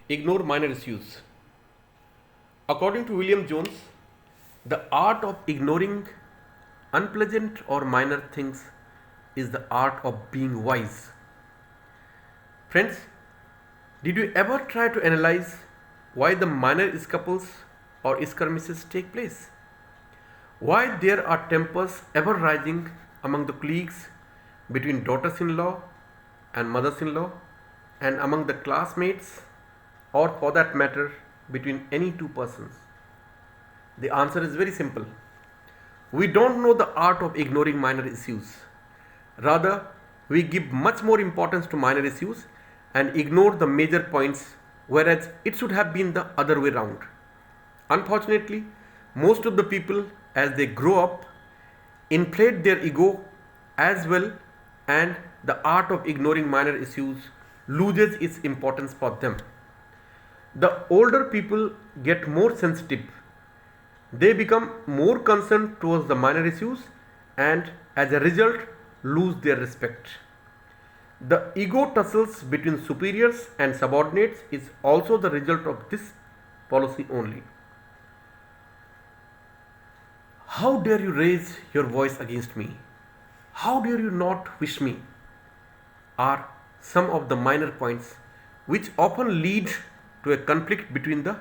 Ignore minor issues. According to William Jones, the art of ignoring unpleasant or minor things is the art of being wise. Friends, did you ever try to analyze why the minor scuffles or skirmishes take place? Why there are tempers ever rising among the colleagues, between daughters in law and mothers in law, and among the classmates, or for that matter, between any two persons? The answer is very simple. We don't know the art of ignoring minor issues. Rather, we give much more importance to minor issues and ignore the major points, whereas it should have been the other way round. Unfortunately, most of the people, as they grow up, inflate their ego as well, and the art of ignoring minor issues loses its importance for them. The older people get more sensitive. They become more concerned towards the minor issues and as a result lose their respect. The ego tussles between superiors and subordinates is also the result of this policy only. How dare you raise your voice against me? How dare you not wish me? Are some of the minor points which often lead to a conflict between the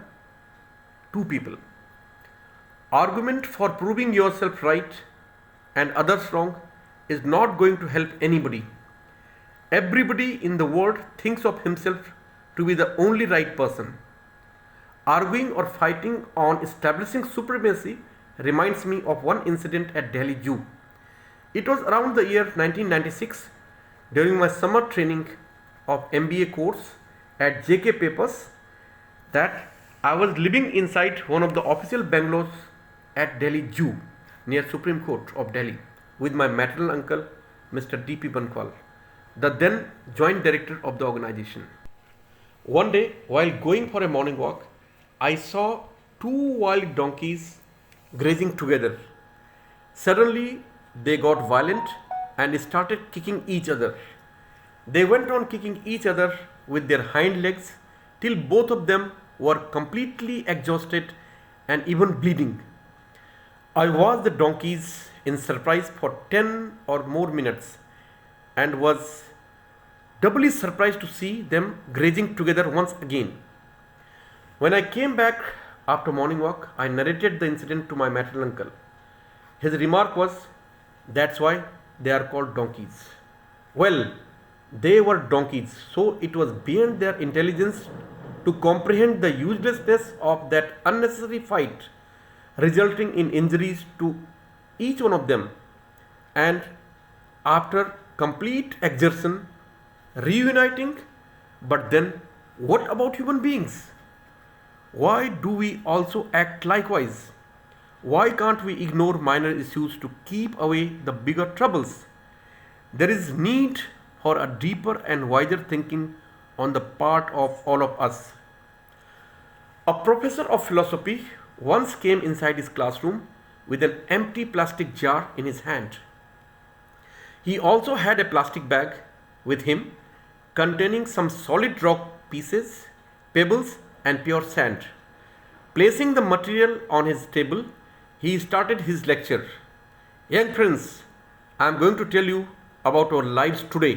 two people. Argument for proving yourself right and others wrong is not going to help anybody. Everybody in the world thinks of himself to be the only right person. Arguing or fighting on establishing supremacy reminds me of one incident at Delhi Zoo. It was around the year 1996 during my summer training of MBA course at JK Papers that I was living inside one of the official bungalows at Delhi Zoo near Supreme Court of Delhi with my maternal uncle Mr. D.P. Bankwal, the then joint director of the organization. One day, while going for a morning walk, I saw two wild donkeys grazing together. Suddenly, they got violent and started kicking each other. They went on kicking each other with their hind legs till both of them were completely exhausted and even bleeding. I watched the donkeys in surprise for 10 or more minutes and was doubly surprised to see them grazing together once again. When I came back after morning walk, I narrated the incident to my maternal uncle. His remark was, "That's why they are called donkeys." Well, they were donkeys, so it was beyond their intelligence to comprehend the uselessness of that unnecessary fight, resulting in injuries to each one of them, and after complete exertion, reuniting. But then, what about human beings? Why do we also act likewise? Why can't we ignore minor issues to keep away the bigger troubles? There is need for a deeper and wiser thinking on the part of all of us. A professor of philosophy once came inside his classroom with an empty plastic jar in his hand. He also had a plastic bag with him containing some solid rock pieces, pebbles, and pure sand. Placing the material on his table, he started his lecture. "Young friends, I am going to tell you about our lives today,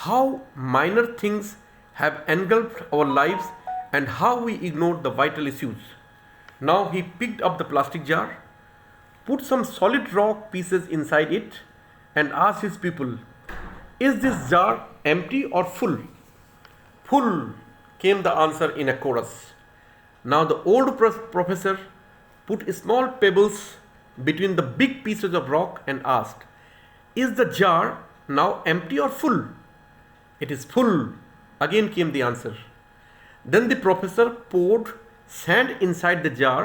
how minor things have engulfed our lives and how we ignore the vital issues." Now he picked up the plastic jar, put some solid rock pieces inside it, and asked his pupil, "Is this jar empty or full?" "Full," came the answer in a chorus. Now the old professor put small pebbles between the big pieces of rock and asked, "Is the jar now empty or full?" "It is full," again came the answer. Then the professor poured sand inside the jar,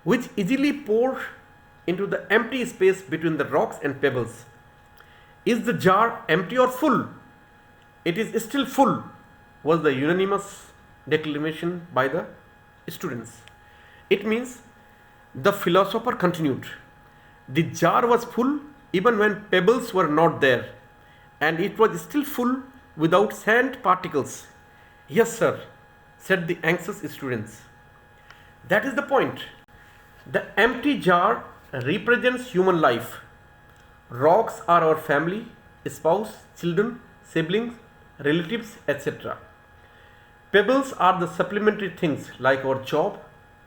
which easily poured into the empty space between the rocks and pebbles. "Is the jar empty or full?" "It is still full," was the unanimous declaration by the students. It means, the philosopher continued, the jar was full even when pebbles were not there, and it was still full without sand particles. "Yes, sir," said the anxious students. That is the point. The empty jar represents human life. Rocks are our family, spouse, children, siblings, relatives, etc. Pebbles are the supplementary things like our job,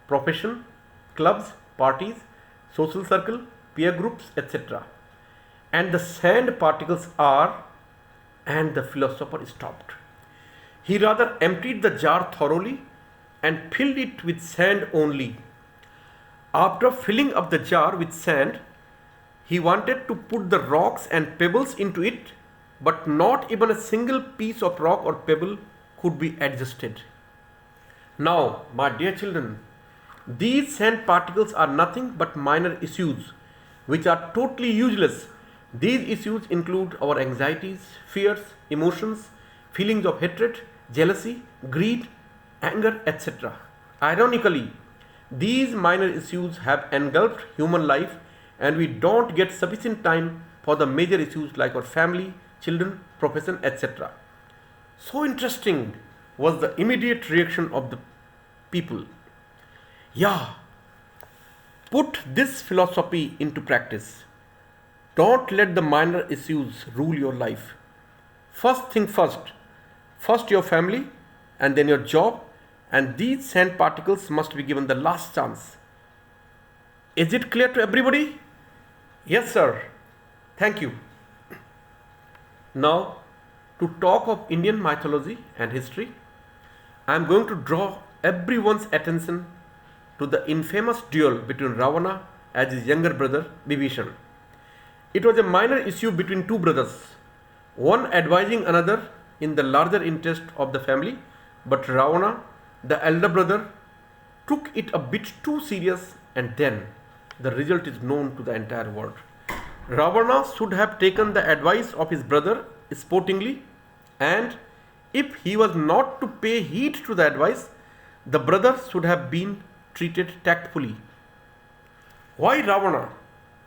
profession, clubs, parties, social circle, peer groups, etc. And the sand particles are, and the philosopher stopped. He rather emptied the jar thoroughly and filled it with sand only. After filling up the jar with sand, he wanted to put the rocks and pebbles into it, but not even a single piece of rock or pebble could be adjusted. Now, my dear children, these sand particles are nothing but minor issues which are totally useless. These issues include our anxieties, fears, emotions, feelings of hatred, jealousy, greed, anger, etc. Ironically, these minor issues have engulfed human life and we don't get sufficient time for the major issues like our family, children, profession, etc. So interesting was the immediate reaction of the people. Yeah, put this philosophy into practice. Don't let the minor issues rule your life. First thing first. First your family and then your job, and these sand particles must be given the last chance. Is it clear to everybody? Yes, sir. Thank you. Now, to talk of Indian mythology and history, I am going to draw everyone's attention to the infamous duel between Ravana and his younger brother Vibhishan. It was a minor issue between two brothers, one advising another in the larger interest of the family, but Ravana, the elder brother, took it a bit too serious, and then the result is known to the entire world. Ravana should have taken the advice of his brother sportingly, and if he was not to pay heed to the advice, the brother should have been treated tactfully. Why Ravana,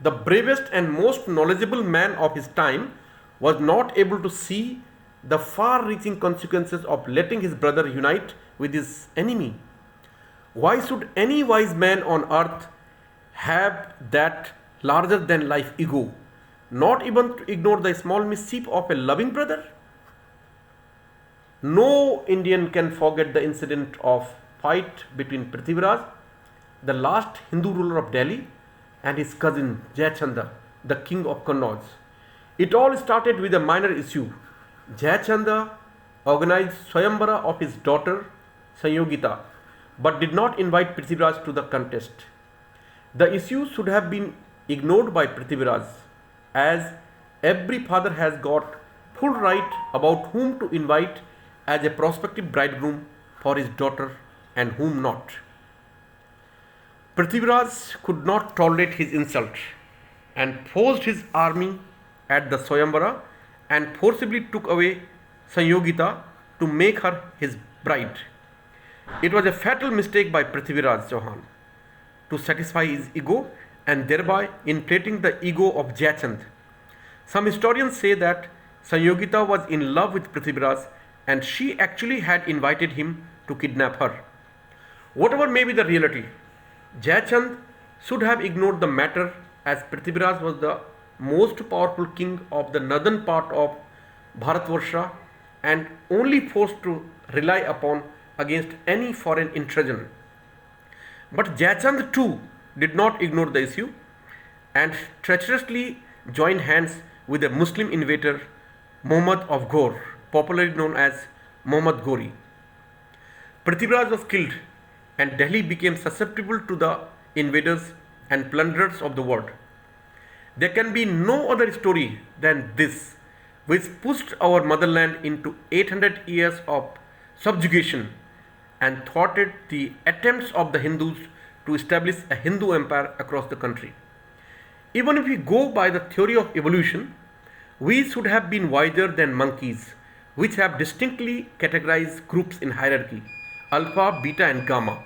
the bravest and most knowledgeable man of his time, was not able to see the far-reaching consequences of letting his brother unite with his enemy? Why should any wise man on earth have that larger-than-life ego, not even to ignore the small mischief of a loving brother? No Indian can forget the incident of fight between Prithviraj, the last Hindu ruler of Delhi, and his cousin Jayachanda, the king of Kannauj. It all started with a minor issue. Jayachanda organized Swayamvara of his daughter Sanyogita, but did not invite Prithviraj to the contest. The issue should have been ignored by Prithviraj, as every father has got full right about whom to invite as a prospective bridegroom for his daughter and whom not. Prithviraj could not tolerate his insult and forced his army at the Swayamvara and forcibly took away Sanyogita to make her his bride. It was a fatal mistake by Prithviraj Chauhan to satisfy his ego and thereby inflating the ego of Jayachand. Some historians say that Sanyogita was in love with Prithviraj and she actually had invited him to kidnap her. Whatever may be the reality, Jayachand should have ignored the matter as Prithviraj was the most powerful king of the northern part of Bharatvarsha and only forced to rely upon against any foreign intrusion. But Jayachand too did not ignore the issue and treacherously joined hands with a Muslim invader Muhammad of Ghor, popularly known as Muhammad Ghori. Prithviraj was killed and Delhi became susceptible to the invaders and plunderers of the world. There can be no other story than this, which pushed our motherland into 800 years of subjugation and thwarted the attempts of the Hindus to establish a Hindu empire across the country. Even if we go by the theory of evolution, we should have been wiser than monkeys, which have distinctly categorized groups in hierarchy: alpha, beta, and gamma.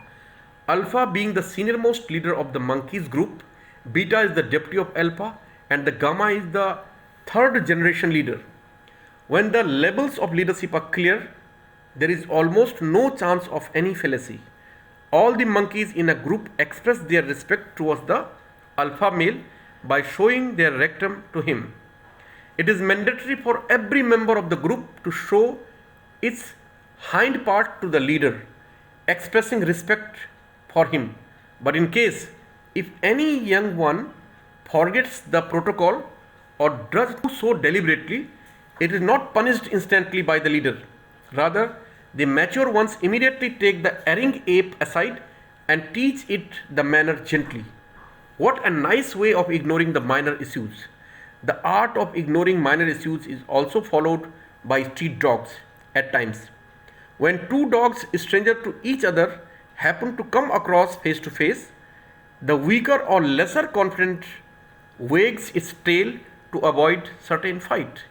Alpha being the senior-most leader of the monkeys group, beta is the deputy of alpha, and the gamma is the third generation leader. When the levels of leadership are clear, There is almost no chance of any fallacy. All the monkeys in a group express their respect towards the alpha male by showing their rectum to him. It is mandatory for every member of the group to show its hind part to the leader, expressing respect for him. But in case if any young one forgets the protocol or does so deliberately, it is not punished instantly by the leader. Rather, the mature ones immediately take the erring ape aside and teach it the manner gently. What a nice way of ignoring the minor issues. The art of ignoring minor issues is also followed by street dogs at times. When two dogs, stranger to each other, happen to come across face to face, the weaker or lesser confident wags its tail to avoid certain fight.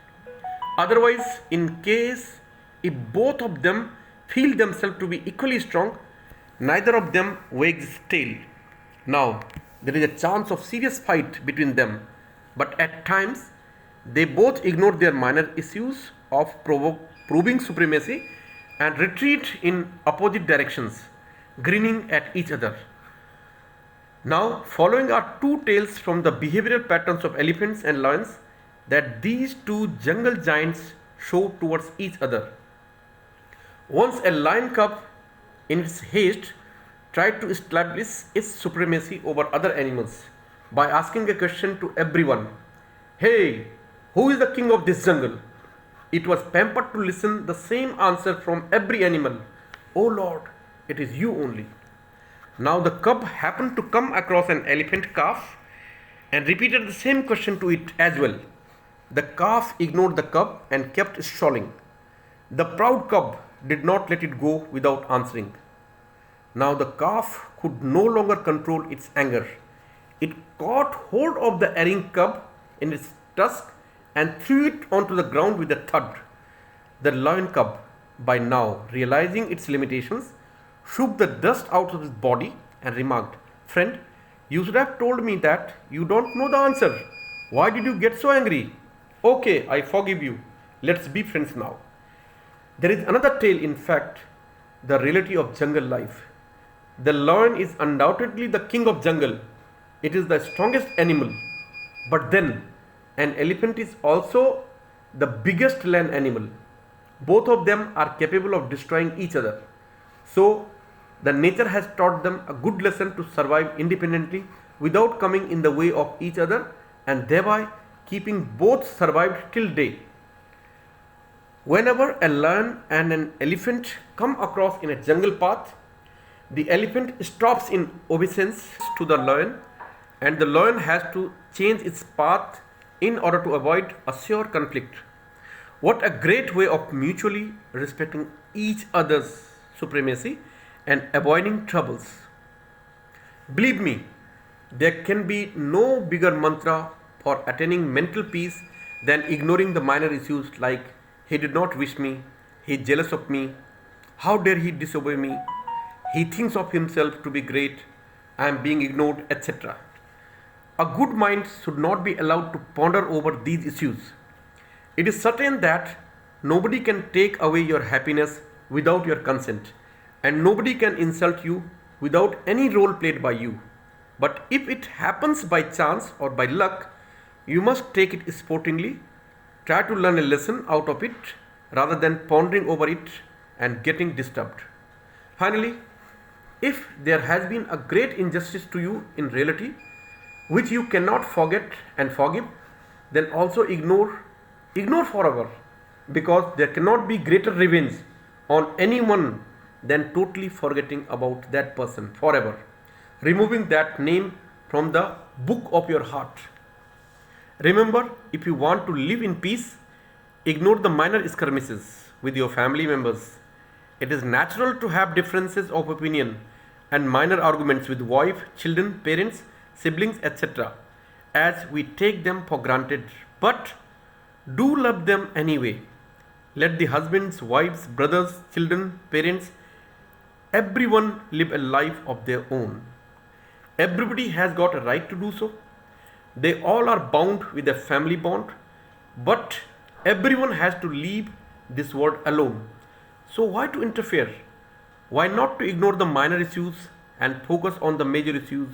Otherwise, in case if both of them feel themselves to be equally strong, neither of them wags his tail. Now, there is a chance of serious fight between them, but at times they both ignore their minor issues of proving supremacy and retreat in opposite directions, grinning at each other. Now, following are two tales from the behavioral patterns of elephants and lions that these two jungle giants show towards each other. Once a lion cub, in its haste, tried to establish its supremacy over other animals by asking a question to everyone: "Hey, who is the king of this jungle?" It was pampered to listen the same answer from every animal: "Oh Lord, it is you only." Now the cub happened to come across an elephant calf and repeated the same question to it as well. The calf ignored the cub and kept shawling. The proud cub did not let it go without answering. Now the calf could no longer control its anger. It caught hold of the erring cub in its tusk and threw it onto the ground with a thud. The lion cub, by now realizing its limitations, shook the dust out of his body and remarked, "Friend, you should have told me that you don't know the answer. Why did you get so angry? Okay, I forgive you. Let's be friends now." There is another tale, in fact, the reality of jungle life. The lion is undoubtedly the king of jungle. It is the strongest animal. But then, an elephant is also the biggest land animal. Both of them are capable of destroying each other. So, the nature has taught them a good lesson to survive independently without coming in the way of each other, and thereby keeping both survived till day. Whenever a lion and an elephant come across in a jungle path, the elephant stops in obeisance to the lion, and the lion has to change its path in order to avoid a sure conflict. What a great way of mutually respecting each other's supremacy and avoiding troubles. Believe me, there can be no bigger mantra for attaining mental peace than ignoring the minor issues like "he did not wish me," "he is jealous of me," "how dare he disobey me," "he thinks of himself to be great," "I am being ignored," etc. A good mind should not be allowed to ponder over these issues. It is certain that nobody can take away your happiness without your consent, and nobody can insult you without any role played by you. But if it happens by chance or by luck, you must take it sportingly, try to learn a lesson out of it rather than pondering over it and getting disturbed. Finally, if there has been a great injustice to you in reality, which you cannot forget and forgive, then also ignore forever, because there cannot be greater revenge on anyone than totally forgetting about that person forever, removing that name from the book of your heart. Remember, if you want to live in peace, ignore the minor skirmishes with your family members. It is natural to have differences of opinion and minor arguments with wife, children, parents, siblings, etc., as we take them for granted. But do love them anyway. Let the husbands, wives, brothers, children, parents, everyone live a life of their own. Everybody has got a right to do so. They all are bound with a family bond, but everyone has to leave this world alone. So, why to interfere? Why not to ignore the minor issues and focus on the major issues,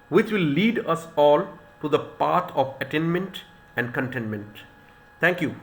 which will lead us all to the path of attainment and contentment? Thank you.